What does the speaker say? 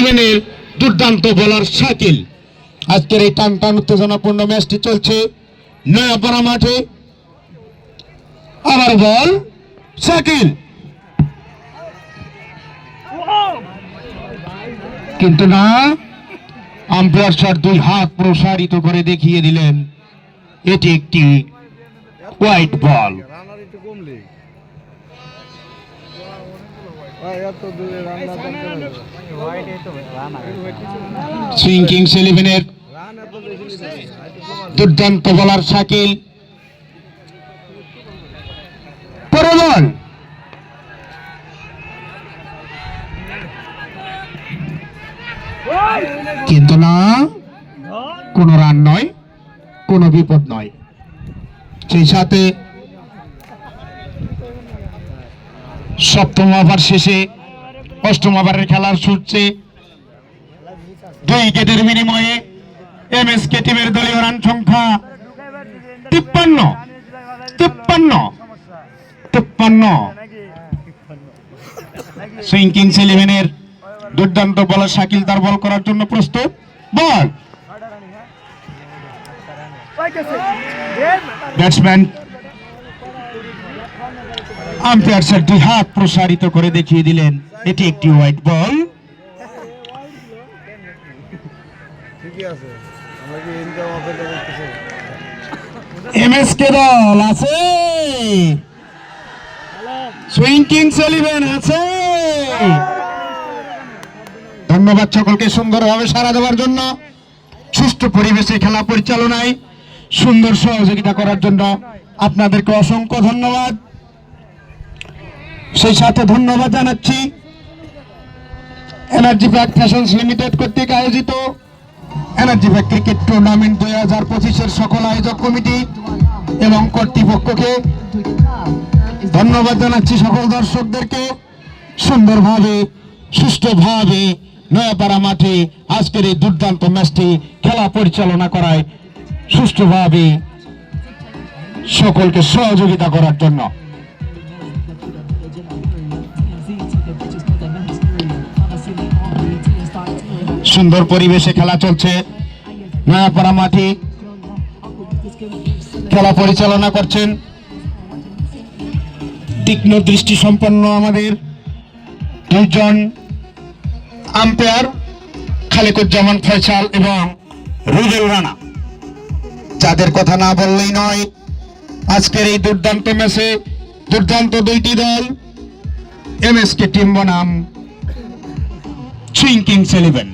ইলেভেনের দুর্দান্ত বোলার শাকিল। আজকের এই টান টান উত্তেজনাপূর্ণ ম্যাচটি চলছে নয়াপাড়া মাঠে। আবার বল শাকিল, কিন্তু না, আম্পায়ার স্যার দুই হাত প্রসারিত করে দেখিয়ে দিলেন এটি একটি হোয়াইট বল। সুইং কিংস ইলেভেনের দুর্দান্ত বোলার শাকিল, পরের বল, কিন্তু না, কোন রান নয়, কোন বিপদ নয়। সেই সাথে সপ্তম ওভার শেষে অষ্টম ওভারের খেলার সূত্রে 2 উইকেটের বিনিময়ে এমএসকে টিমের দলীয় রান সংখ্যা 53। সুইং কিংস ইলেভেনের দুর্দান্ত বলার শাকিল তার বল করার জন্য প্রস্তুত। বল, ব্যাটসম্যান আম্পায়ার স্যার দুই হাত প্রসারিত করে দেখিয়ে দিলেন এটি একটি হোয়াইট বল। এমএসকে দল আছে, সুইং কিংস ইলেভেন আছে। ধন্যবাদ সকলকে সুন্দরভাবে সাড়া দেওয়ার জন্য, সুষ্ঠু পরিবেশে খেলা পরিচালনায় সুন্দর সহযোগিতা করার জন্য আপনাদেরকে অসংখ্য ধন্যবাদ। সেই সাথে ধন্যবাদ জানাচ্ছি এনার্জি প্যাক ফ্যাশনস লিমিটেড কর্তৃক আয়োজিত এনার্জি প্যাক ক্রিকেট টুর্নামেন্ট 2025-এর সকল আয়োজক কমিটি এবং কর্তৃপক্ষকে ধন্যবাদ জানাচ্ছি। সকল দর্শকদেরকে সুন্দরভাবে সুষ্ঠুভাবে নয়াপাড়া মাঠে আজকের এই দুর্দান্ত ম্যাচটি খেলা পরিচালনা করায় সুষ্ঠুভাবে সকলকে সহযোগিতা করার জন্য। সুন্দর পরিবেশে খেলা চলছে নয়াপাড়া মাঠে। খেলা পরিচালনা করছেন তীক্ষ্ণ দৃষ্টি সম্পন্ন আমাদের দুইজন আম্পায়ার খালেকুজ্জামান ফয়সাল এবং রুবেল রানা, যাদের কথা না বললেই নয়। আজকের এই দুর্দান্ত ম্যাচে দুর্দান্ত দুইটি দল, এমএসকে টিম বনাম সুইং কিংস ইলেভেন।